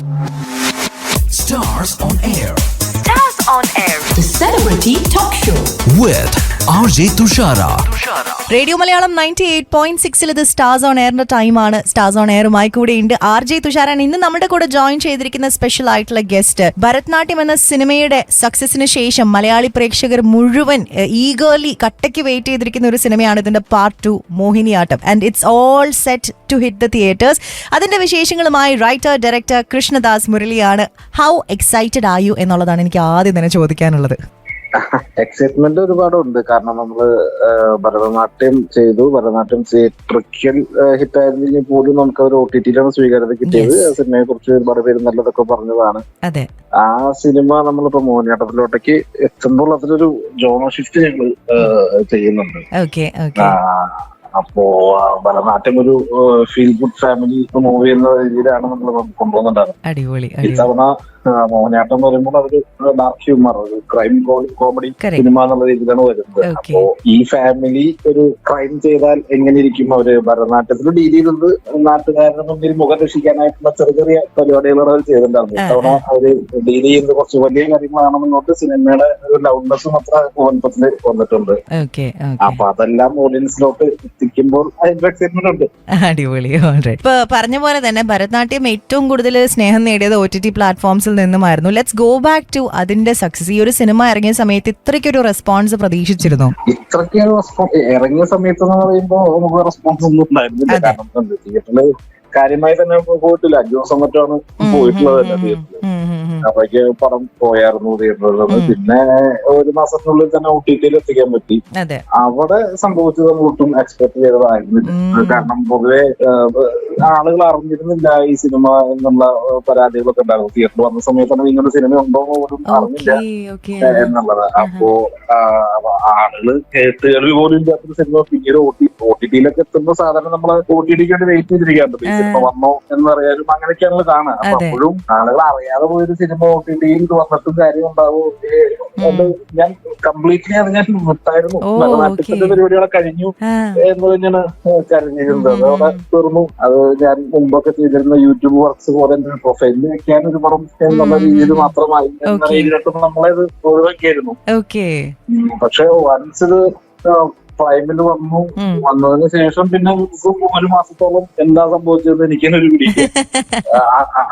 Stars on Air. Stars on Air. The Celebrity Talk Show. With RJ Tushara. Radio Malayalam 98.6 ഇത് stars on എയറിന്റെ ടൈമാണ്. Stars on എയറുമായി കൂടെ ഉണ്ട് RJ തുഷാരാണ്. ഇന്ന് നമ്മുടെ കൂടെ ജോയിൻ ചെയ്തിരിക്കുന്ന സ്പെഷ്യൽ ആയിട്ടുള്ള ഗസ്റ്റ്. ഭരതനാട്യം എന്ന സിനിമയുടെ സക്സസിന് ശേഷം മലയാളി പ്രേക്ഷകർ മുഴുവൻ ഈഗർലി കട്ടയ്ക്ക് വെയിറ്റ് ചെയ്തിരിക്കുന്ന ഒരു സിനിമയാണ് ഇതിന്റെ പാർട്ട് 2 മോഹിനിയാട്ടം. And it's all set to hit the theatres. അതിന്റെ വിശേഷങ്ങളുമായി റൈറ്റർ ഡയറക്ടർ കൃഷ്ണദാസ് മുരളിയാണ്. ഹൗ എക്സൈറ്റഡ് ആർ യു എന്നുള്ളതാണ് എനിക്ക് ആദ്യം തന്നെ ചോദിക്കാനുള്ളത്. എക്സൈറ്റ്മെന്റ് ഒരുപാടുണ്ട്. കാരണം നമ്മള് ഭരതനാട്യം ചെയ്തു. ഭരതനാട്യം തിയേറ്ററിക്കൽ ഹിറ്റ് ആയിരുന്നെങ്കിൽ പോലും നമുക്ക് ഒരു OTT-യിലാണ് സ്വീകാര്യത കിട്ടിയത്. ആ സിനിമയെ കുറിച്ച് ഒരുപാട് പേര് നല്ലതൊക്കെ പറഞ്ഞതാണ്. ആ സിനിമ നമ്മളിപ്പോ മോഹിനിയാട്ടത്തിലോട്ടേക്ക് എത്തുമ്പോൾ അതിലൊരു ജോണർ ഷിഫ്റ്റ് ഞങ്ങള് ചെയ്യുന്നുണ്ട്. അപ്പോ ഭരതനാട്യം ഒരു ഫീൽ ഗുഡ് ഫാമിലി മൂവി എന്ന രീതിയിലാണ് നമ്മൾ കൊണ്ടുപോകുന്നുണ്ടായിരുന്നത്. ഇത്തവണ മോഹിനിയാട്ടം എന്ന് പറയുമ്പോൾ അതൊരു ഡാർക്ക് ഹ്യൂമർ, ഒരു ക്രൈം കോമഡി സിനിമ എന്നുള്ള രീതിയിലാണ് വരുന്നത്. അപ്പോ ഈ ഫാമിലി ഒരു ക്രൈം ചെയ്താൽ എങ്ങനെ ഇരിക്കും അവര് ഭരതനാട്യത്തിൽ ഡീൽ ചെയ്തത്, നാട്ടുകാരുടെ മുന്നിൽ മുഖം രക്ഷിക്കാനായിട്ടുള്ള ചെറിയ ചെറിയ പരിപാടികളാണ് അവർ ചെയ്തിട്ടുണ്ടായിരുന്നത്. ഇത്തവണ അവര് ഡീൽ ചെയ്യുന്നത് കുറച്ച് വലിയ കാര്യങ്ങളാണെന്നുകൊണ്ട് സിനിമയുടെ ഒരു ലൗഡ്നെസ്സും അത്ര വലുപ്പത്തില് വന്നിട്ടുണ്ട്. അപ്പൊ അതെല്ലാം ഓഡിയൻസിലോട്ട് എത്തിക്കുമ്പോൾ അതിന്റെ എക്സൈറ്റ്മെന്റ് ഉണ്ട്. അടിപൊളി. ഇപ്പൊ പറഞ്ഞ പോലെ തന്നെ ഭരതനാട്യം ഏറ്റവും കൂടുതൽ സ്നേഹം നേടിയത് OTT പ്ലാറ്റ്ഫോംസിൽ നിന്നുമായിരുന്നു. ലെറ്റ്സ് ഗോ ബാക്ക് ടു അതിന്റെ സക്സസ്. ഈ ഒരു സിനിമ ഇറങ്ങിയ സമയത്ത് ഇത്രയ്ക്കൊരു റെസ്പോൺസ് പ്രതീക്ഷിച്ചിരുന്നു? ഇത്രയ്ക്കൊരു ഇറങ്ങിയ സമയത്ത് എന്ന് പറയുമ്പോൾ നമുക്ക് റെസ്പോൺസ് ഒന്നും ഉണ്ടായിരുന്നില്ല. കാരണം തിയേറ്ററില് കാര്യമായി തന്നെ പോയിട്ടില്ല. 5 ദിവസം മറ്റാണ് പോയിട്ടുള്ളത് തന്നെ തിയേറ്ററിൽ. അപ്പോഴേക്ക് പടം പോയായിരുന്നു തിയേറ്ററിൽ. പിന്നെ ഒരു മാസത്തിനുള്ളിൽ തന്നെ OTT-യിൽ എത്തിക്കാൻ പറ്റി. അവിടെ സംഭവിച്ചത് ഒട്ടും എക്സ്പെക്ട് ചെയ്തതായിരുന്നില്ല. കാരണം പൊതുവെ ആളുകൾ അറിഞ്ഞിരുന്നില്ല ഈ സിനിമ എന്നുള്ള പരാതികളൊക്കെ ഉണ്ടായിരുന്നു. തിയേറ്ററിൽ വന്ന സമയത്താണ് ഇങ്ങനെ സിനിമ ഉണ്ടോ പോലും അറിഞ്ഞില്ല എന്നുള്ളത്. അപ്പോ ആളുകള് കേട്ടുകളിൽ പോലും ഇല്ലാത്തൊരു സിനിമ പിന്നീട് OTT-യിലൊക്കെ എത്തുമ്പോൾ സാധാരണ നമ്മള് OTT-ക്ക് വേണ്ടി വെയിറ്റ് ചെയ്തിരിക്കാറുണ്ട്. സിനിമ വന്നോ എന്നറിയാനും അങ്ങനെയൊക്കെയാണല്ലോ കാണുക. അപ്പൊ അപ്പോഴും ആളുകൾ അറിയാതെ പോയൊരു സിനിമ OTT-യിൽ വന്നിട്ടും കാര്യം ഉണ്ടാവും. ഞാൻ കംപ്ലീറ്റ്ലി അത് ഞാൻ വിട്ടായിരുന്നു. ഭരതനാട്യത്തിന്റെ പരിപാടികളെ കഴിഞ്ഞു എന്ന് തന്നെയാണ് കരുതിയിരുന്നത്. അതോടെ തീർന്നു. അത് ഞാൻ മുമ്പൊക്കെ ചെയ്തിരുന്ന യൂട്യൂബ് വർക്ക്സ് പോലെ എന്റെ പ്രൊഫൈലിൽ വെക്കാൻ ഒരു പടം എന്നുള്ള രീതിയിൽ മാത്രമായി എന്ന രീതിയിലോട്ടും നമ്മളത് ഒഴിവാക്കിയായിരുന്നു. പക്ഷെ വൺസ് ഇത് പ്രൈമിൽ വന്നതിന് ശേഷം പിന്നെ ഒരു മാസത്തോളം എന്താ സംഭവിച്ചത് എനിക്ക് തന്നെ ഒരു പിടി.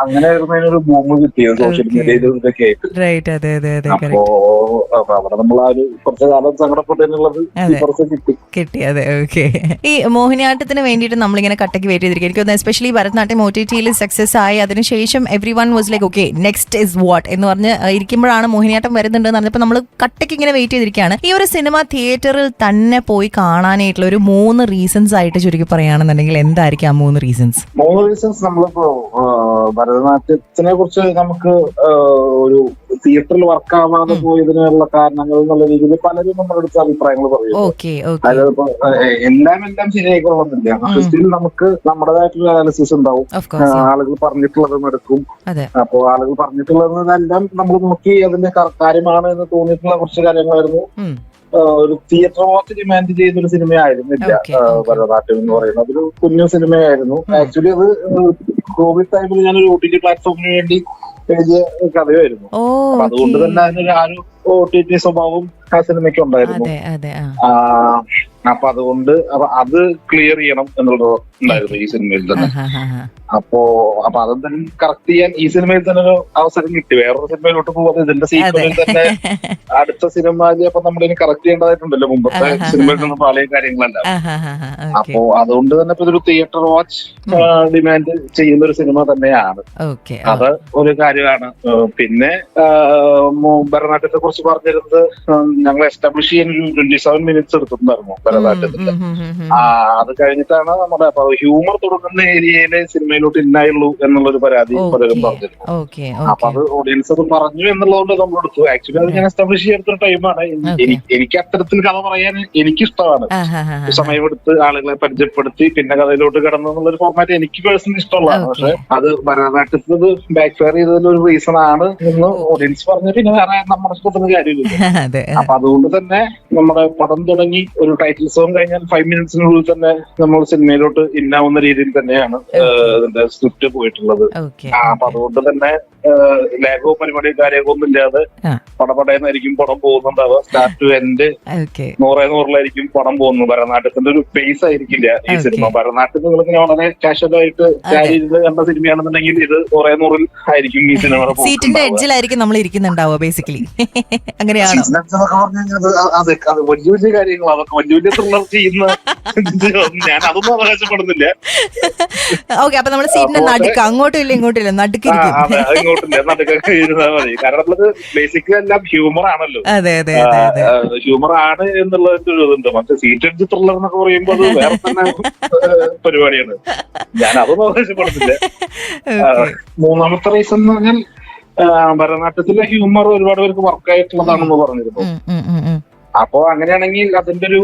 അങ്ങനെയായിരുന്നു അതിനൊരു ബൂമ് കിട്ടിയത് സോഷ്യൽ മീഡിയയിലൊക്കെ ആയിട്ട്. അപ്പോ അവിടെ നമ്മൾ ആ ഒരു കുറച്ചു കാലം സങ്കടപ്പെട്ടെന്നുള്ളത് കുറച്ച് കിട്ടി. അതെ, ഓക്കെ. ഈ മോഹിനിയാട്ടത്തിന് വേണ്ടിയിട്ട് നമ്മളിങ്ങനെ കട്ടയ്ക്ക് വെയിറ്റ് ചെയ്തിരിക്കും. എനിക്ക് തോന്നുന്നു എസ്പെഷ്യലി ഭരതനാട്യം OTT-യിൽ സക്സസ് ആയി അതിനുശേഷം every one was like okay next is what എന്ന് പറഞ്ഞ് ഇരിക്കുമ്പോഴാണ് മോഹിനിയാട്ടം വരുന്നുണ്ട് എന്ന് പറഞ്ഞപ്പോൾ നമ്മൾ കട്ടയ്ക്ക് ഇങ്ങനെ വെയിറ്റ് ചെയ്തിരിക്കുകയാണ്. ഈ ഒരു സിനിമ തിയേറ്ററിൽ തന്നെ പോയി കാണാനായിട്ടുള്ള ഒരു 3 റീസൺസ് ആയിട്ട് ചുരുക്കി പറയുകയാണെന്നുണ്ടെങ്കിൽ എന്തായിരിക്കും ആ 3 റീസൺസ്? 3 റീസൺസ് നമ്മളിപ്പോ ഭരതനാട്യത്തിനെ കുറിച്ച് നമുക്ക് ഒരു തിയേറ്ററിൽ വർക്ക് ആവാതെ പോയതിനുള്ള കാരണങ്ങൾ എന്നുള്ള രീതിയിൽ പലരും നമ്മുടെ അടുത്ത് അഭിപ്രായങ്ങൾ പറയും. അതായത് ഇപ്പൊ എല്ലാം ശരിയായിക്കൊള്ളുന്നില്ല. സ്റ്റിൽ നമുക്ക് നമ്മുടേതായിട്ടുള്ള അനാലിസിസ് ഉണ്ടാവും. ആളുകൾ പറഞ്ഞിട്ടുള്ളതും എടുക്കും. അപ്പോ ആളുകൾ പറഞ്ഞിട്ടുള്ളതെല്ലാം നമ്മൾ നോക്കി അതിന്റെ കാര്യമാണ് എന്ന് തോന്നിയിട്ടുള്ള കുറച്ച് കാര്യങ്ങളായിരുന്നു. ഒരു തിയേറ്റർ വാച്ച് ഡിമാൻഡ് ചെയ്തൊരു സിനിമയായിരുന്നില്ല ഭരതനാട്യം എന്ന് പറയുന്നത്. അതൊരു കുഞ്ഞു സിനിമയായിരുന്നു. ആക്ച്വലി അത് കോവിഡ് ടൈമിൽ ഞാനൊരു OTT പ്ലാറ്റ്ഫോമിന് വേണ്ടി എഴുതിയ കഥയായിരുന്നു. അപ്പൊ അതുകൊണ്ട് തന്നെ അതിനൊരു ആ ഒരു OTT സ്വഭാവം ആ സിനിമയ്ക്ക് ഉണ്ടായിരുന്നു. അപ്പൊ അതുകൊണ്ട് അത് ക്ലിയർ ചെയ്യണം എന്നുള്ളത് ഉണ്ടായിരുന്നു ഈ സിനിമയിൽ തന്നെ. അപ്പൊ അതെന്തായാലും കറക്റ്റ് ചെയ്യാൻ ഈ സിനിമയിൽ തന്നെ ഒരു അവസരം കിട്ടി. വേറൊരു സിനിമയിലോട്ട് പോകാതെ ഇതിന്റെ സീക്വലിൽ തന്നെ അടുത്ത സിനിമ അപ്പൊ നമ്മളിനി കറക്റ്റ് ചെയ്യേണ്ടതായിട്ടുണ്ടല്ലോ മുമ്പത്തെ സിനിമയിൽ നിന്ന് പല കാര്യങ്ങളല്ല. അപ്പോ അതുകൊണ്ട് തന്നെ ഇപ്പൊ ഇതൊരു തിയേറ്റർ വാച്ച് ഡിമാൻഡ് ചെയ്യുന്ന ഒരു സിനിമ തന്നെയാണ്. അത് ഒരു കാര്യമാണ്. പിന്നെ ഭരതനാട്യത്തെ കുറിച്ച് പറഞ്ഞിരുന്നത് ഞങ്ങൾ എസ്റ്റാബ്ലിഷ് ചെയ്യാൻ ഒരു 27 മിനിറ്റ്സ് എടുത്തിട്ടുണ്ടായിരുന്നു ഭരതനാട്യത്തിന്റെ. അത് കഴിഞ്ഞിട്ടാണ് നമ്മുടെ ഹ്യൂമർ തുടങ്ങുന്ന ഏരിയയിലെ സിനിമയിലോട്ട് ഇന്നായുള്ളൂ എന്നുള്ളൊരു പരാതി പലരും പറഞ്ഞിരുന്നു. അപ്പൊ അത് ഓഡിയൻസ് അത് പറഞ്ഞു എന്നുള്ളതുകൊണ്ട് നമ്മൾ എടുത്തു. ആക്ച്വലി അത് ഞാൻ എസ്റ്റാബ്ലിഷ് ചെയ്തെടുത്തൊരു ടൈമാണ്. എനിക്ക് അത്തരത്തിൽ കഥ പറയാൻ എനിക്കിഷ്ടമാണ്. സമയമെടുത്ത് ആളുകളെ പരിചയപ്പെടുത്തി പിന്നെ കഥയിലോട്ട് കിടന്നു എന്നുള്ളൊരു ഫോർമാറ്റ് എനിക്ക് പേഴ്സണലി ഇഷ്ടമുള്ളതാണ്. പക്ഷെ അത് ഭരതനാട്യത്തിൽ ബാക്ക് ഫയർ ചെയ്തതിലൊരു റീസൺ ആണ് എന്ന് ഓഡിയൻസ് പറഞ്ഞു. പിന്നെ വേറെ നമ്മുടെ ഇഷ്ടത്തിന് കാര്യമില്ല. അപ്പൊ അതുകൊണ്ട് തന്നെ നമ്മുടെ പടം തുടങ്ങി ഒരു ടൈറ്റിൽ സോങ് കഴിഞ്ഞാൽ 5 മിനിറ്റ്സിനുള്ളിൽ തന്നെ നമ്മൾ സിനിമയിലോട്ട് ഇന്നാവുന്ന രീതിയിൽ തന്നെയാണ് അതിന്റെ സ്ക്രിപ്റ്റ് പോയിട്ടുള്ളത്. അപ്പൊ അതുകൊണ്ട് തന്നെ ലാഘവ പരിപാടിയും കാര്യമൊക്കെ ഒന്നും ഇല്ലാതെ പടപടയെന്നായിരിക്കും പടം പോകുന്നുണ്ടാവുക. സ്റ്റാർട്ട് ടു എൻഡ് 100% പടം പോകുന്നു. ഭരതനാട്യത്തിന്റെ ഒരു പേസ് ആയിരിക്കില്ല ഈ സിനിമ. ഭരതനാട്യം നിങ്ങളിങ്ങനെ വളരെ കാഷ്വൽ ആയിട്ട് കണ്ട സിനിമയാണെന്നുണ്ടെങ്കിൽ ഇത് 100 ആയിരിക്കും ഈ സിനിമ. സീറ്റിന്റെ എഡ്ജിലായിരിക്കും നമ്മൾ ഇരിക്കുന്നുണ്ടാവുക ബേസിക്കലി. അങ്ങനെയാണോ? അതെ, അത് വലിയ വലിയ കാര്യങ്ങൾ, അതൊക്കെ വലിയ വലിയ ത്രില്ലർ ചെയ്യുന്ന ഞാൻ അതൊന്നും അവകാശപ്പെടുന്നില്ല. ഓക്കെ, അപ്പൊ നമ്മുടെ സീറ്റിന്റെ നടുക്ക് അങ്ങോട്ടും ഇല്ല ഇങ്ങോട്ടും ഇല്ല, നടുക്കിരിക്കും. ഇങ്ങോട്ടില്ല, നടുക്കൊക്കെ ഇരുന്നാൽ മതി. കാരണം നമ്മളത് ബേസിക്കലി എല്ലാം ഹ്യൂമർ ആണല്ലോ. ഹ്യൂമർ ആണ് എന്നുള്ളതിന്റെ ഒരു ഇതുണ്ട്. മറ്റേ സീറ്റ് എഡ്ജ് ത്രില്ലർ എന്നൊക്കെ പറയുമ്പോൾ അത് വേറെ തന്നെ പരിപാടിയാണ്. ഞാൻ അതൊന്നും അവകാശപ്പെടുന്നില്ല. മൂന്നാമത്തെ റീസൺ എന്ന് പറഞ്ഞാൽ ഭരതനാട്യത്തിലെ ഹ്യൂമർ ഒരുപാട് പേർക്ക് വർക്കായിട്ടുള്ളതാണെന്ന് പറഞ്ഞിരുന്നു. അപ്പോ അങ്ങനെയാണെങ്കിൽ അതിന്റെ ഒരു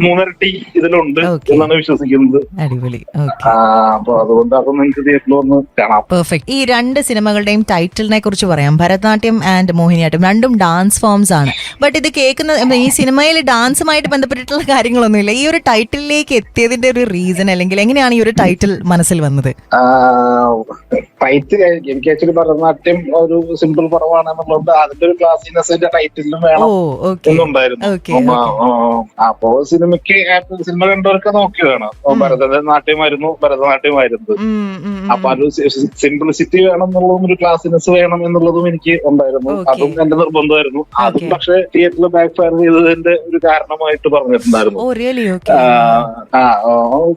3 ഇതിലുണ്ട് എന്നാണ് വിശ്വസിക്കുന്നത്. അടിപൊളി. അപ്പൊ അതുകൊണ്ട് അതൊന്നും എനിക്ക് തിയേറ്ററിൽ വന്ന് കാണാം. പെർഫെക്റ്റ്. ഈ 2 സിനിമകളുടെയും ടൈറ്റിലിനെ കുറിച്ച് പറയാം. ഭരതനാട്യം ആൻഡ് മോഹിനിയാട്ടം രണ്ടും ഡാൻസ് ഫോംസ് ആണ്. ബട്ട് ഇത് കേൾക്കുന്ന ഈ സിനിമയിൽ ഡാൻസുമായിട്ട് ബന്ധപ്പെട്ടിട്ടുള്ള കാര്യങ്ങളൊന്നുമില്ല. ഈ ഒരു ടൈറ്റിലേക്ക് എത്തിയതിന്റെ ഒരു റീസൺ, അല്ലെങ്കിൽ എങ്ങനെയാണ് ഈ ഒരു ടൈറ്റിൽ മനസ്സിൽ വന്നത്? ടൈറ്റിൽ എനിക്ക് ആക്ച്വലി ഭരതനാട്യം ഒരു സിമ്പിൾ പടമാണെന്നുള്ളത് അതിന്റെ ഒരു ക്ലാസിനെസ് അതിന്റെ ടൈറ്റിലും വേണം എന്നുണ്ടായിരുന്നു. അപ്പോ സിനിമ കണ്ടവർക്ക് നോക്കിയതാണ് ഭരതനാട്യമായിരുന്നു. അപ്പൊ അത് സിംപ്ലിസിറ്റി വേണം എന്നുള്ളതും ഒരു ക്ലാസിനെസ് വേണം എന്നുള്ളതും എനിക്ക് ഉണ്ടായിരുന്നു. അതും എന്റെ നിർബന്ധമായിരുന്നു. അതും പക്ഷെ തിയേറ്ററിൽ ബാക്ക് ഫയർ ചെയ്തതിന്റെ ഒരു കാരണമായിട്ട് പറഞ്ഞിട്ടുണ്ടായിരുന്നു.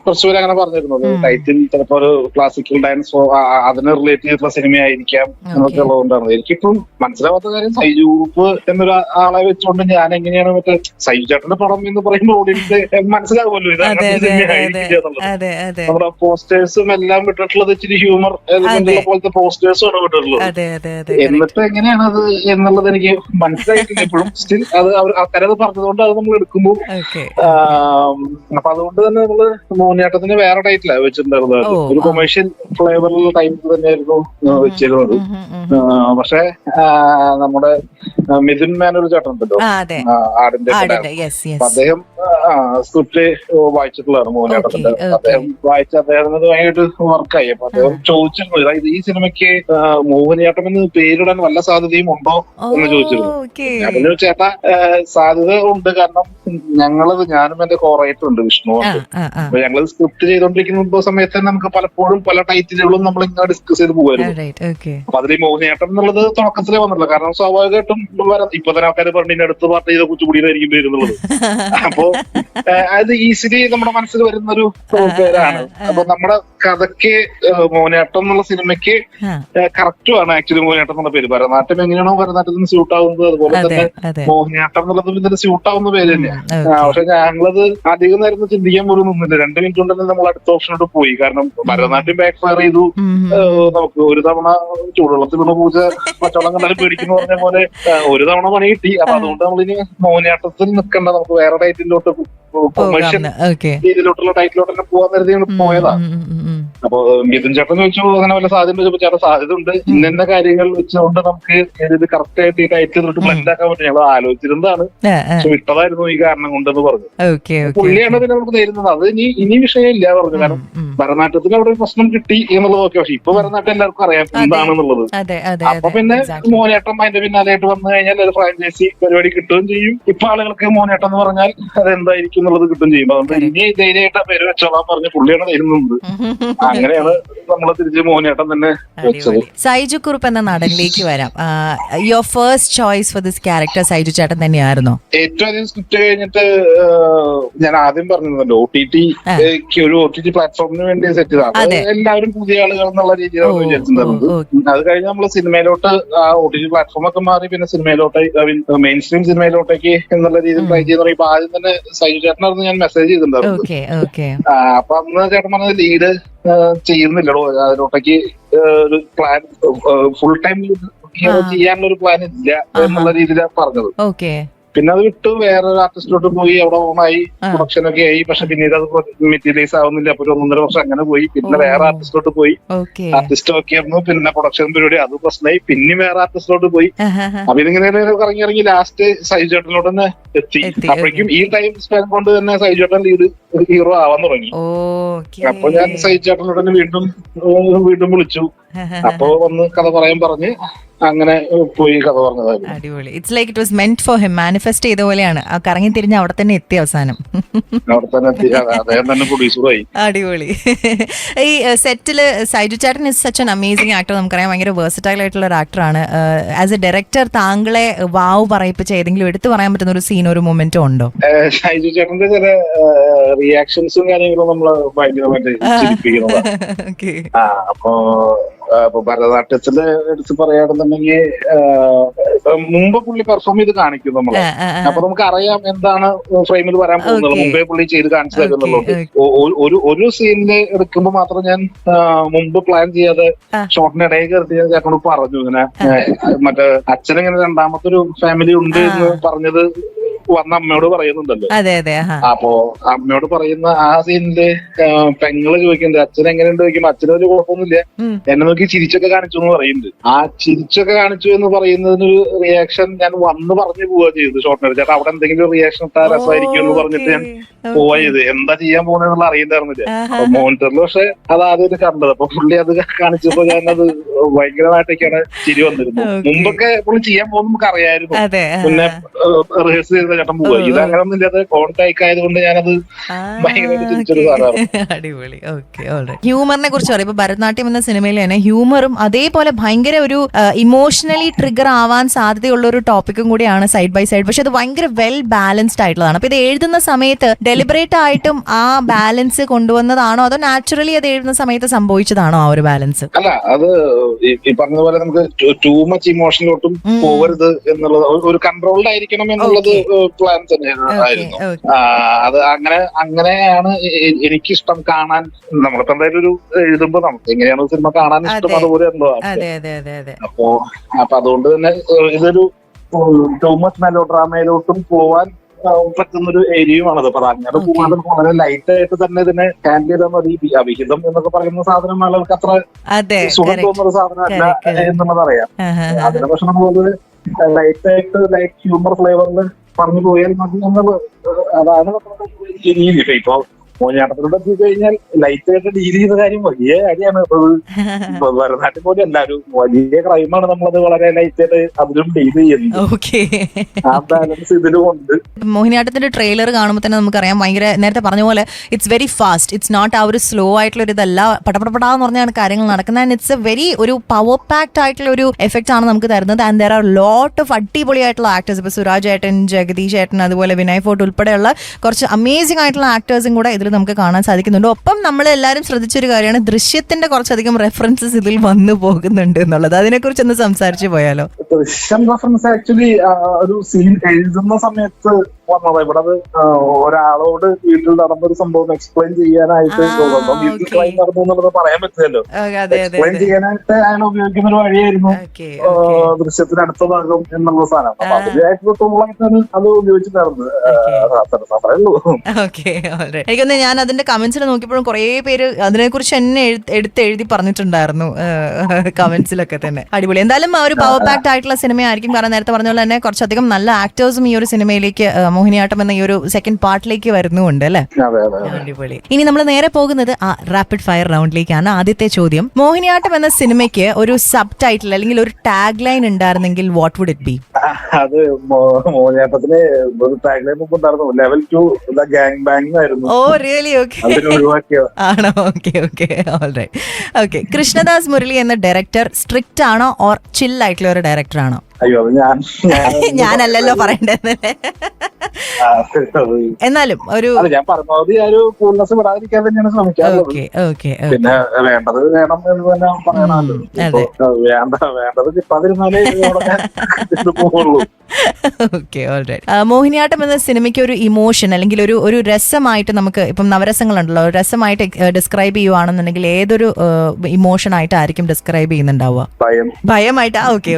കുറച്ചുപേര് അങ്ങനെ പറഞ്ഞിരുന്നത് ടൈറ്റിൽ ചിലപ്പോ ഒരു ക്ലാസിക്കൽ ഡാൻസ് അതിന് റിലേറ്റ് ചെയ്തിട്ടുള്ള സിനിമയായിരിക്കാം എന്നൊക്കെ ഉള്ളതുകൊണ്ടാണ്. എനിക്കിപ്പം മനസ്സിലാവാത്ത കാര്യം സൈജു ഗ്രൂപ്പ് എന്നൊരു ആളെ വെച്ചുകൊണ്ട് ഞാൻ എങ്ങനെയാണ് മറ്റേ സൈജു ചേട്ടന്റെ പടം എന്ന് പറയുമ്പോൾ ഓഡിയൻസ് മനസ്സിലാവുമല്ലോ ഇത് നമ്മുടെ പോസ്റ്റേഴ്സും എല്ലാം വിട്ടിട്ടുള്ളത് ഇച്ചിരി ഹ്യൂമർ പോലത്തെ പോസ്റ്റേഴ്സും ആണ് വിട്ടിട്ടുള്ളത്. എന്നിട്ട് എങ്ങനെയാണ് അത് എന്നുള്ളത് എനിക്ക് മനസ്സിലായിട്ടില്ല ഇപ്പോഴും. സ്റ്റിൽ അത് അക്കരത് പറഞ്ഞതുകൊണ്ട് അത് നമ്മൾ എടുക്കുമ്പോൾ അപ്പൊ അതുകൊണ്ട് തന്നെ നമ്മള് മോഹിനിയാട്ടത്തിന് വേറെ ടൈറ്റിലാണ് വെച്ചിട്ടുണ്ടായിരുന്നത്. ഒരു കൊമേഴ്ഷ്യൽ ഫ്ലേവറിലുള്ള ടൈപ്പ് തന്നെയായിരുന്നു വെച്ചിരുന്നത്. പക്ഷെ നമ്മുടെ മിഥുൻ മേനോൻ ചേട്ടൻ ഉണ്ടല്ലോ ആടിന്റെ, അദ്ദേഹം സ്ക്രിപ്റ്റ് വായിച്ചിട്ടുള്ളതാണ് മോഹിനിയാട്ടത്തിന്റെ. അദ്ദേഹം വായിച്ച അദ്ദേഹത്തിന് ഭയങ്കരമായിട്ട് വർക്കായി. അപ്പൊ അദ്ദേഹം ചോദിച്ചിരുന്നു ഈ സിനിമയ്ക്ക് മോഹിനിയാട്ടം എന്ന് പേരിടാൻ വല്ല സാധ്യതയും ഉണ്ടോ എന്ന് ചോദിച്ചിരുന്നു. അതിന് ചേട്ടാ സാധ്യത ഉണ്ട്. കാരണം ഞാനും എന്റെ കോറൈറ്റർ ഉണ്ട് വിഷ്ണു. അപ്പൊ ഞങ്ങള് സ്ക്രിപ്റ്റ് ചെയ്തോണ്ടിരിക്കുന്ന സമയത്ത് തന്നെ നമുക്ക് പലപ്പോഴും പല ടൈറ്റിലുകളും നമ്മൾ ഇങ്ങനെ ഡിസ്കസ് ചെയ്ത് പോകുമായിരുന്നു. അപ്പൊ അതിൽ മോഹിനിയാട്ടം എന്നുള്ളത് തുടക്കത്തിലേ വന്നില്ല. കാരണം സ്വാഭാവികമായിട്ടും ഇപ്പൊ തന്നെ ആൾക്കാർ പറഞ്ഞു അടുത്ത പാർട്ടി ചെയ്ത കുച്ചുപുടിയിലായിരിക്കും പേരുന്നുള്ളത്. അപ്പോ അത് ഈസിലി നമ്മുടെ മനസ്സിൽ വരുന്നൊരു പേരാണ്. അപ്പൊ നമ്മുടെ കഥയ്ക്ക് മോഹിനിയാട്ടം എന്നുള്ള സിനിമയ്ക്ക് കറക്റ്റുമാണ് ആക്ച്വലി മോഹിനിയാട്ടം എന്നുള്ള പേര്. ഭരതനാട്യം എങ്ങനെയാണോ ഭരതനാട്യത്തിന് സ്യൂട്ട് ആവുന്നത് അതുപോലെ തന്നെ മോഹിനിയാട്ടം എന്നുള്ളതും ഇതിന് സ്യൂട്ട് ആവുന്ന പേര് തന്നെയാണ്. പക്ഷെ ഞങ്ങളത് അധികം നേരം ചിന്തിക്കാൻ പോലും നിന്നില്ല. 2 മിനിറ്റ് കൊണ്ട് തന്നെ നമ്മൾ അടുത്ത ഓപ്ഷനോട്ട് പോയി. കാരണം ഭരതനാട്യം ബാക്ക് ഫയർ ചെയ്തു. നമുക്ക് ഒരു തവണ ചൂടുവെള്ളത്തിൽ വീണ പൂജ പച്ചവെള്ളം കണ്ടാലും പേടിക്കുന്നു പറഞ്ഞ പോലെ ഒരു തവണ പണി കിട്ടി. അപ്പൊ അതുകൊണ്ട് നമ്മളിനി മോഹിനിയാട്ടത്തിൽ നിൽക്കണ്ട, നമുക്ക് വേറെ ടൈറ്റിലോട്ട് കൊമേഴ്ഷ്യൽ രീതിയിലോട്ടുള്ള ടൈറ്റിലോട്ടൊക്കെ പോകാൻ കരുതി പോയതാ. അപ്പൊ മിഥുൻ ചേട്ടൻ ചോദിച്ചു അങ്ങനെ വല്ല സാധ്യത ചോദിച്ചപ്പോ ചേട്ടൻ സാധ്യത ഉണ്ട്, ഇന്ന കാര്യങ്ങൾ വെച്ചുകൊണ്ട് നമുക്ക് ഇത് കറക്റ്റ് ആയിട്ട് ഈ ടൈറ്റിലോട്ട് ബ്ലെൻഡ് ആക്കാൻ പറ്റും. ഞങ്ങൾ ആലോചിച്ചിരുന്നതാണ്, പക്ഷെ വിട്ടതായിരുന്നു ഈ കാരണം കൊണ്ടെന്ന് പറഞ്ഞു. പുള്ളിയാണ് പിന്നെ നമുക്ക് തരുന്നത്. അത് ഇനി വിഷയമില്ല പറഞ്ഞു. കാരണം ഭരതനാട്യത്തിന് അവിടെ ഒരു പ്രശ്നം കിട്ടി എന്നുള്ളത് ഓക്കെ. പക്ഷെ ഇപ്പൊ ഭരതനാട്യം എല്ലാവർക്കും അറിയാം എന്താണെന്നുള്ളത്. അപ്പൊ പിന്നെ മോഹിനിയാട്ടം അതിന്റെ പിന്നാലെയായിട്ട് വന്നു കഴിഞ്ഞാൽ ഒരു ഫ്രാഞ്ചൈസി പരിപാടി കിട്ടുകയും ചെയ്യും. ഇപ്പൊ ആളുകൾക്ക് മോഹിനിയാട്ടം എന്ന് പറഞ്ഞാൽ അതെന്തായിരിക്കും എന്നുള്ളത് കിട്ടുകയും ചെയ്യും. അതുകൊണ്ട് ഇനി ധൈര്യമായിട്ട് പേര് വെച്ചോളാൻ പറഞ്ഞ് പുള്ളിയാണ് തരുന്നത്. അങ്ങനെയാണ് നമ്മള് തിരിച്ച് മോഹിനിയാട്ടം തന്നെ വെച്ചത്. സൈജു കുറുപ്പ് എന്ന നടനിലേക്ക് വരാം. Your first choice for this character Saiju ചേട്ടൻ തന്നെയായിരുന്നോ? ഏറ്റവും അധികം സ്ക്രിപ്റ്റ് കഴിഞ്ഞിട്ട് ഞാൻ ആദ്യം പറഞ്ഞിരുന്നല്ലോ OTT ഒരു OTT പ്ലാറ്റ്ഫോമിന് വേണ്ടി സെറ്റ് ചെയ്താണ്. എല്ലാവരും പുതിയ ആളുകൾ എന്നുള്ള രീതിയിലാണ് വിചാരിച്ചിട്ടുണ്ടായിരുന്നത്. അത് കഴിഞ്ഞ് നമ്മള് സിനിമയിലോട്ട് OTT പ്ലാറ്റ്ഫോം ഒക്കെ മാറി പിന്നെ സിനിമയിലോട്ട് മെയിൻ സ്ട്രീം സിനിമയിലോട്ടേക്ക് എന്നുള്ള രീതിയിൽ ട്രൈ ചെയ്യുന്ന ഇപ്പൊ ആദ്യം തന്നെ സൈജു ചേട്ടനായിരുന്നു ഞാൻ മെസ്സേജ് ചെയ്തിട്ടുണ്ടായിരുന്നു. അപ്പൊ അന്ന് ചേട്ടൻ പറഞ്ഞത് ലീഡ് ചെയ്യുന്നില്ലടോ, അതിലോട്ടേക്ക് ഒരു പ്ലാൻ ഫുൾ ടൈം ചെയ്യാനുള്ള ഒരു പ്ലാൻ ഇല്ല എന്നുള്ള രീതിയിലാണ് പറഞ്ഞത്. പിന്നെ അത് വിട്ടു വേറൊരു ആർട്ടിസ്റ്റിലോട്ട് പോയി, അവിടെ ഓണായി, പ്രൊഡക്ഷൻ ഒക്കെ ആയി. പക്ഷെ പിന്നീട് അത് മെറ്റീരിയലൈസ് ആവുന്നില്ല. അപ്പൊ ഒരു 1.5 വർഷം അങ്ങനെ പോയി. പിന്നെ വേറെ ആർട്ടിസ്റ്റിലോട്ട് പോയി, ആർട്ടിസ്റ്റ് ഒക്കെ ആയിരുന്നു. പിന്നെ പ്രൊഡക്ഷൻ പരിപാടി അത് പ്രശ്നമായി. പിന്നെ വേറെ ആർട്ടിസ്റ്റിലോട്ട് പോയി. അപ്പൊ ഇതിങ്ങനെ ഇറങ്ങി ലാസ്റ്റ് സൈജു ചേട്ടനിലോട്ട് തന്നെ എത്തി. അപ്പോഴേക്കും ഈ ടൈം സ്പെൻഡ് കൊണ്ട് തന്നെ സൈജു ചേട്ടൻ ലീഡ് ഹീറോ ആവാൻ തുടങ്ങി. അപ്പൊ ഞാൻ സൈജു ചേട്ടനോട് തന്നെ വീണ്ടും വിളിച്ചു. അപ്പൊ വന്ന് കഥ പറഞ്ഞ് അങ്ങനെ പോയി കഥ പറഞ്ഞതായിരുന്നു. അടിപൊളി. It's like it was മെന്റ് for him. Manifest ചെയ്ത പോലെയാണ്. ആ കറങ്ങി തിരിഞ്ഞ് അവിടെ തന്നെ എത്തി അവസാനം. അവിടെ തന്നെ എത്തി. അദ്ദേഹം തന്നെ പ്രൊഡ്യൂസറായി. അടിപൊളി. ഈ സെറ്റില് സൈജു ചേട്ടൻ is such an amazing actor. നമുക്കറിയാം ഭയങ്കര വേഴ്സറ്റൈൽ ആയിട്ടുള്ള ഒരു ആക്ടറാണ്. ആസ് എ ഡയറക്ടർ താങ്കളെ വാവ് പറയിപ്പിച്ച ഏതെങ്കിലും എടുത്തു പറയാൻ പറ്റുന്ന ഒരു സീൻ, ഒരു മൊമെന്റോ ഉണ്ടോ? സൈജു ചേട്ടന്റെ ചില റിയാക്ഷൻസും കാര്യങ്ങളും നമ്മള് ഭയങ്കരമായിട്ട് ചിരിപ്പിക്കുന്നതാണ്. അപ്പൊ ഭരതനാട്യത്തില് എടുത്ത് പറയുകയാണെന്നുണ്ടെങ്കിൽ മുമ്പ് പുള്ളി പെർഫോം ചെയ്ത് കാണിക്കും നമ്മള്. അപ്പൊ നമുക്ക് അറിയാം എന്താണ് ഫ്രെയിമിൽ വരാൻ പോകുന്നത്. മുമ്പേ പുള്ളി ചെയ്ത് കാണിച്ചു തരുന്നുള്ളത്. ഒരു സീനില് എടുക്കുമ്പോ മാത്രം ഞാൻ മുമ്പ് പ്ലാൻ ചെയ്യാതെ ഷോട്ടിനിടയിൽ കയറി ഞാൻ ചേട്ടനോട് പറഞ്ഞു, ഇങ്ങനെ മറ്റേ അച്ഛനിങ്ങനെ രണ്ടാമത്തെ ഒരു ഫാമിലി ഉണ്ട് എന്ന് പറഞ്ഞത് വന്ന അമ്മയോട് പറയുന്നുണ്ടല്ലോ. അപ്പോ അമ്മയോട് പറയുന്ന ആ സീനില് പെങ്ങള് ചോദിക്കുന്നത് അച്ഛൻ എങ്ങനെയുണ്ട് ചോദിക്കുമ്പോ അച്ഛനൊരു കുഴപ്പമൊന്നുമില്ല, എന്നെ നോക്കി ചിരിച്ചൊക്കെ കാണിച്ചു എന്ന് പറയുന്നുണ്ട്. ആ ചിരിച്ചൊക്കെ കാണിച്ചു എന്ന് പറയുന്നതിനൊരു റിയാക്ഷൻ ഞാൻ വന്ന് പറഞ്ഞു പോവുക ചെയ്തു ഷോട്ടിന്. ചേട്ടാ അവിടെ എന്തെങ്കിലും റിയാക്ഷൻ ഇട്ടാ രസമായിരിക്കും എന്ന് പറഞ്ഞിട്ട് ഞാൻ പോവാ ചെയ്ത്. എന്താ ചെയ്യാൻ പോകുന്നതെന്നുള്ള അറിയുന്നുണ്ടായിരുന്നില്ല. അപ്പൊ മോണിറ്ററിൽ പക്ഷെ അത് ആദ്യം കണ്ടത്. അപ്പൊ പുള്ളി അത് കാണിച്ചപ്പോ ഞാനത് ഭയങ്കരമായിട്ടൊക്കെയാണ് ചിരി വന്നിരുന്നത്. മുമ്പൊക്കെ പുള്ളി ചെയ്യാൻ പോകുന്ന നമുക്ക് അറിയായിരുന്നു. പിന്നെ റിഹേഴ്സൽ ചെയ്ത ചേട്ടൻ പോവുക. ഇത് അങ്ങനൊന്നും ഇല്ലാതെ കോൺടാക്ട് ആയതുകൊണ്ട് ഞാനത് ഭയങ്കരമായിട്ട് ചിരിച്ചൊരു സാധനമാണ്. അടിപൊളി. ഹ്യൂമറിനെ കുറിച്ച് പറയും. ഇപ്പൊ ഭരതനാട്യം എന്ന സിനിമയിൽ തന്നെ ഹ്യൂമറും അതേപോലെ ഭയങ്കര ഒരു ഇമോഷണലി ട്രിഗർ ആവാൻ സാധ്യതയുള്ള ഒരു ടോപ്പിക്കും കൂടിയാണ് സൈഡ് ബൈ സൈഡ്. പക്ഷെ അത് ഭയങ്കര വെൽ ബാലൻസ്ഡ് ആയിട്ടുള്ളതാണ്. അപ്പൊ ഇത് എഴുതുന്ന സമയത്ത് ഡെലിബറേറ്റ് ആയിട്ടും ആ ബാലൻസ് കൊണ്ടുവന്നതാണോ അതോ നാച്ചുറലി അത് എഴുതുന്ന സമയത്ത് സംഭവിച്ചതാണോ ആ ഒരു ബാലൻസ്? അല്ല, അത് ഈ പറഞ്ഞതുപോലെ നമുക്ക് ടൂ മച്ച് ഇമോഷനിലോട്ടും പോകരുത് എന്നുള്ളത്, ഒരു കൺട്രോൾഡ് ആയിരിക്കണം എന്നുള്ളത് പ്ലാൻ തന്നെയായിരുന്നു. അത് അങ്ങനെയാണ് എനിക്കിഷ്ടം കാണാൻ. നമ്മളിപ്പോ എന്തായാലും ഒരു എഴുതുമ്പോ നമുക്ക് എങ്ങനെയാണ് സിനിമ കാണാൻ ഇഷ്ടം അതുപോലെ അപ്പൊ അതുകൊണ്ട് തന്നെ ഇതൊരു ടൂ മച്ച് മെലോ ഡ്രാമയിലോട്ടും പോവാൻ പറ്റുന്നൊരു ഏരിയയുമാണത്. അപ്പൊ അങ്ങനെ പോകാതെ വളരെ ലൈറ്റ് ആയിട്ട് തന്നെ ഇതിനെ ഹാൻഡിൽ ചെയ്താൽ മതി. അവിഹിതം എന്നൊക്കെ പറയുന്ന സാധനം ആളുകൾക്ക് അത്ര സുഖം തോന്നുന്ന സാധനമല്ല എന്നുള്ളത് അറിയാം. അതിനെ പക്ഷെ നമ്മൾ ലൈറ്റ് ആയിട്ട് ലൈറ്റ് ഹ്യൂമർ ഫ്ലേവറിൽ പറഞ്ഞു പോയാൽ മതി എന്നുള്ളത്, അതാണ് രീതി. ഇപ്പൊ മോഹിനിയാട്ടത്തിലൂടെ എത്തിക്കഴിഞ്ഞാൽ ലൈറ്റ് ആയിട്ട് ഡീൽ ചെയ്യുന്ന കാര്യം വലിയ കാര്യമാണ്. ഭരതനാട്യം പോലെ അല്ല, ഒരു വലിയ ക്രൈമാണ്. നമ്മളത് വളരെ ലൈറ്റ് ആയിട്ട് അതിലും ഡീൽ ചെയ്യുന്നത്. ആ ബാലൻസ് ഇതിലുമുണ്ട്. മോഹിനിയാട്ടത്തിന്റെ ട്രെയിലർ കാണുമ്പോൾ തന്നെ നമുക്കറിയാം ഭയങ്കര നേരത്തെ പറഞ്ഞ പോലെ it's very fast. It's not ആ ഒരു സ്ലോ ആയിട്ടുള്ള ഒരു ഇതല്ല, പടപടപടാന്ന് പറഞ്ഞാണ് കാര്യങ്ങൾ നടക്കുന്നത്. ആൻഡ് ഇറ്റ്സ് എ വെരി ഒരു പവർ പാക്ഡ് ആയിട്ടുള്ള ഒരു എഫക്റ്റ് ആണ് നമുക്ക് തരുന്നത്. And there are lot of അടിപൊളിയായിട്ടുള്ള ആക്ടേഴ്സ്. ഇപ്പൊ സുരാജ് ഏട്ടൻ, ജഗദീഷ് ഏട്ടൻ, അതുപോലെ വിനയ് ഫോർട്ട് ഉൾപ്പെടെയുള്ള കുറച്ച് അമേസിംഗ് ആയിട്ടുള്ള ആക്ടേഴ്സും കൂടെ ഇതിൽ നമുക്ക് കാണാൻ സാധിക്കുന്നുണ്ട്. ഒപ്പം നമ്മൾ എല്ലാവരും ശ്രദ്ധിച്ചൊരു കാര്യമാണ് ദൃശ്യത്തിന്റെ കുറച്ചധികം റെഫറൻസസ് ഇതിൽ വന്നു പോകുന്നുണ്ട് എന്നുള്ളത്. അതിനെക്കുറിച്ച് ഒന്ന് സംസാരിച്ചു പോയാലോ? ദൃശ്യം റെഫറൻസ് ആക്ച്വലി ഒരു സീൻ എഴുതുന്ന സമയത്ത് വന്നത്. ഇവിടെ അത് ഒരാളോട് വീട്ടിൽ നടന്നൊരു സംഭവം എക്സ്പ്ലെയിൻ ചെയ്യാനായിട്ട് നടന്നു എന്നുള്ളത് പറയാൻ പറ്റില്ലല്ലോ. എക്സ്പ്ലെയിൻ ചെയ്യാനായിട്ട് അയാൾ ഉപയോഗിക്കുന്ന ഒരു വഴിയായിരുന്നു ദൃശ്യത്തിന് അടുത്ത ഭാഗം എന്നുള്ള സാധനം. അപ്പൊ അതിനായിട്ട് ടൂളായിട്ടാണ് അത് ഉപയോഗിച്ചിട്ടായിരുന്നത്. എനിക്കൊന്ന് ഞാൻ അതിന്റെ കമന്റ്സിൽ നോക്കിയപ്പോഴും കുറെ പേര് അതിനെക്കുറിച്ച് എന്നെ എഴുതി പറഞ്ഞിട്ടുണ്ടായിരുന്നു കമന്റ്സിലൊക്കെ തന്നെ. അടിപൊളി. എന്തായാലും ഒരു പവർ പാക്ഡ് ആയിട്ടുള്ള സിനിമയായിരിക്കും. കാരണം നേരത്തെ പറഞ്ഞ പോലെ തന്നെ കുറച്ചധികം നല്ല ആക്ടേഴ്സും ഈ ഒരു സിനിമയിലേക്ക് മോഹിനിയാട്ടം എന്ന ഈ ഒരു സെക്കൻഡ് പാർട്ടിലേക്ക് വരുന്നുണ്ട് അല്ലെ? അടിപൊളി. ഇനി നമ്മൾ നേരെ പോകുന്നത് ആ റാപ്പിഡ് ഫയർ റൗണ്ടിലേക്കാണ്. ആദ്യത്തെ ചോദ്യം, മോഹിനിയാട്ടം എന്ന സിനിമയ്ക്ക് ഒരു സബ് ടൈറ്റിൽ അല്ലെങ്കിൽ ഒരു ടാഗ് ലൈൻ ഉണ്ടായിരുന്നെങ്കിൽ വാട്ട് വുഡ് ഇറ്റ് ബി? അത് മോഹിനിയാട്ടത്തിന് ഒരു ടാഗ് ലൈൻ ഉണ്ടായിരുന്നു, ലെവൽ 2 ദ ഗാങ് ബാങ് ആയിരുന്നു. Oh really? ഓക്കെ ആണോ? Okay okay alright. Okay, Krishnadas Murali എന്ന ഡയറക്ടർ സ്ട്രിക്റ്റ് ആണോ ഓർ ചിൽ ആയിട്ടുള്ള ഒരു ഡയറക്ടർ ആണോ? അയ്യോ, അത് ഞാനല്ലല്ലോ പറയേണ്ടത്. എന്നാലും ഒരു ഞാൻ പരമാവധി ആ ഒരു കൂൾനെസ് വിടാതിരിക്കാൻ തന്നെയാണ് ശ്രമിക്കാറുള്ളത്. പിന്നെ വേണ്ടത് വേണം എന്ന് തന്നെ പറയണമല്ലോ. വേണ്ടത് കിട്ടാതിരുന്നാലേ പോകുള്ളൂ. Okay, alright. മോഹിനിയാട്ടം എന്ന സിനിമയ്ക്ക് ഒരു ഇമോഷൻ അല്ലെങ്കിൽ ഒരു രസമായിട്ട് നമുക്ക് ഇപ്പം നവരസങ്ങളുണ്ടല്ലോ, രസമായിട്ട് ഡിസ്ക്രൈബ് ചെയ്യുവാണെന്നുണ്ടെങ്കിൽ ഏതൊരു ഇമോഷൻ ആയിട്ടായിരിക്കും ഡിസ്ക്രൈബ് ചെയ്യുന്നുണ്ടാവുക? ഭയമായിട്ടാ? Okay,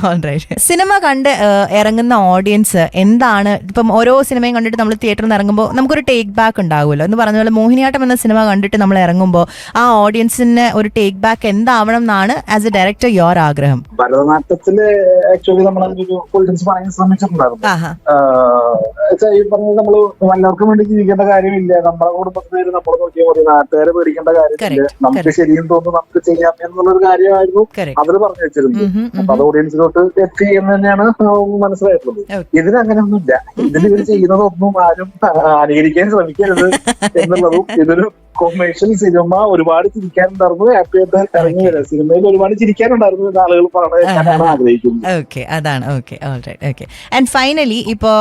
alright. സിനിമ കണ്ട് ഇറങ്ങുന്ന ഓഡിയൻസ് എന്താണ്, ഇപ്പം ഓരോ സിനിമയും കണ്ടിട്ട് നമ്മൾ തിയേറ്ററിൽ നിന്ന് ഇറങ്ങുമ്പോൾ നമുക്കൊരു ടേക്ക് ബാക്ക് ഉണ്ടാവുമല്ലോ എന്ന് പറഞ്ഞ പോലെ മോഹിനിയാട്ടം എന്ന സിനിമ കണ്ടിട്ട് നമ്മൾ ഇറങ്ങുമ്പോൾ ആ ഓഡിയൻസിന് ഒരു ടേക്ക് ബാക്ക് എന്താവണം എന്നാണ് ആസ് എ ഡയറക്ടർ യുവർ ആഗ്രഹം? ഭരതനാട്യത്തില് ആക്ച്വലി നമ്മൾ അതിനൊരു പൊളിറ്റിക്സ് പറയാൻ ശ്രമിച്ചിട്ടുണ്ടായിരുന്നു. നമ്മള് എല്ലാവർക്കും വേണ്ടി ജീവിക്കേണ്ട കാര്യമില്ല, നമ്മുടെ കുടുംബത്തിന് നമ്മൾ നോക്കിയാൽ മതി, നാട്ടുകാരെ പേടിക്കേണ്ട കാര്യമില്ല, നമുക്ക് ശരിയും തോന്നുന്നു നമുക്ക് ചെയ്യാം എന്നുള്ളൊരു കാര്യമായിരുന്നു അതിൽ പറഞ്ഞു വെച്ചിരുന്നത്. അപ്പൊ അത് ഓഡിയൻസിലോട്ട് എത്തി എന്ന് തന്നെയാണ് മനസ്സിലായിട്ടുള്ളത്. ഇതിനങ്ങനെയൊന്നുമില്ല. ഇതിൽ ഇവർ ചെയ്യുന്നതൊന്നും ആരും അനുകരിക്കാൻ ശ്രമിക്കരുത് എന്നുള്ളതും, ഇതൊരു കൊമേഴ്ഷ്യൽ സിനിമ, ഒരുപാട് ചിരിക്കാനുണ്ടായിരുന്നു, ഹാപ്പി ആയിട്ട് ഇറങ്ങി വരാം. സിനിമയിൽ ഒരുപാട് ചിരിക്കാനുണ്ടായിരുന്നു എന്ന് ആളുകൾ പറയാനാണ് ആഗ്രഹിക്കുന്നത്. ഓക്കെ, അതാണ്. Okay, alright. Okay. And finally ഇപ്പോ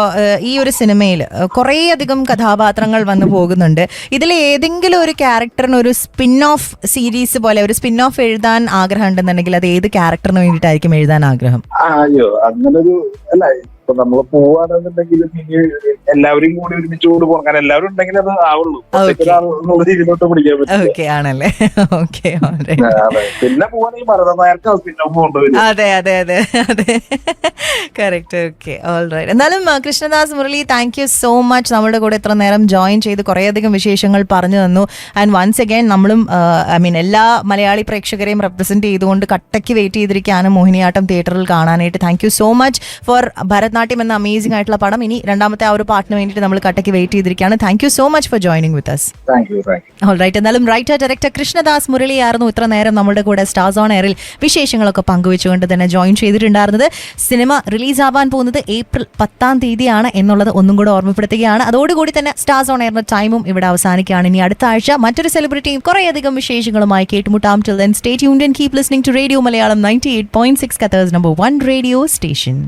ഈ ഒരു സിനിമയിൽ കുറേ അധികം കഥാപാത്രങ്ങൾ വന്നു പോകുന്നുണ്ട്. ഇതിൽ ഏതെങ്കിലും ഒരു ക്യാരക്ടറിന് ഒരു സ്പിൻ ഓഫ് സീരീസ് പോലെ ഒരു സ്പിൻ ഓഫ് എഴുതാൻ ആഗ്രഹം ഉണ്ടെന്നുണ്ടെങ്കിൽ അത് ഏത് ക്യാരക്ടറിന് വേണ്ടിയിട്ടായിരിക്കും എഴുതാൻ ആഗ്രഹം? അയ്യോ, അങ്ങനൊരു അല്ല, ഇപ്പൊ നമ്മള് പോവാണെന്നുണ്ടെങ്കിൽ എല്ലാവരും കൂടി ഒരുമിച്ച് കൊണ്ടുപോകണം. കാരണം എല്ലാവരും ഉണ്ടെങ്കിൽ അത് ആവുള്ളൂ, രീതിയിലോട്ട് പിടിക്കാൻ പറ്റും. ആണല്ലേ? ഓക്കെ, പിന്നെ പോവാണെങ്കിൽ ഭരതനായർക്ക് പിന്നെ കൊണ്ടുവരും. അതെ, കറക്റ്റ്. Okay, alright. എന്നാലും Krishnadas Murali, thank you so much നമ്മുടെ കൂടെ ഇത്ര നേരം ജോയിൻ ചെയ്ത് കുറേയധികം വിശേഷങ്ങൾ പറഞ്ഞു തന്നു. ആൻഡ് വൺസ് അഗൈൻ നമ്മളും എല്ലാ മലയാളി പ്രേക്ഷകരെയും റെപ്രസെന്റ് ചെയ്തുകൊണ്ട് കട്ടയ്ക്ക് വെയിറ്റ് ചെയ്തിരിക്കുകയാണ് മോഹിനിയാട്ടം തിയേറ്ററിൽ കാണാനായിട്ട്. Thank you so much four Bharatanatyam എന്ന അമേസിംഗ് ആയിട്ടുള്ള പടം. ഇനി രണ്ടാമത്തെ ആ ഒരു പാട്ടിന് വേണ്ടിയിട്ട് നമ്മൾ കട്ടയ്ക്ക് വെയിറ്റ് ചെയ്തിരിക്കുകയാണ്. Thank you so much for joining with us. Alright. എന്നാലും റൈറ്റർ ഡയറക്ടർ കൃഷ്ണദാസ് മുരളി ആയിരുന്നു ഇത്ര നേരം നമ്മുടെ കൂടെ സ്റ്റാർസ് ഓൺ എയറിൽ വിശേഷങ്ങളൊക്കെ പങ്കുവെച്ചുകൊണ്ട് തന്നെ ജോയിൻ ചെയ്തിട്ടുണ്ടായിരുന്നത്. സിനിമ റിലീസ് ആവാൻ പോകുന്നത് ഏപ്രിൽ 10 എന്നുള്ളത് ഒന്നും കൂടെ ഓർമ്മപ്പെടുത്തുകയാണ്. അതോടുകൂടി തന്നെ സ്റ്റാർസ് ഓൺ എയറിന്റെ ടൈമും ഇവിടെ അവസാനിക്കുകയാണ്. ഇനി അടുത്ത ആഴ്ച മറ്റൊരു സെലിബ്രിറ്റിയും കുറേയധികം വിശേഷങ്ങളുമായി കേട്ടുമുട്ടാം. Till then, stay tuned and keep listening to Radio Malayalam 98.6, Qatar's #1 radio station.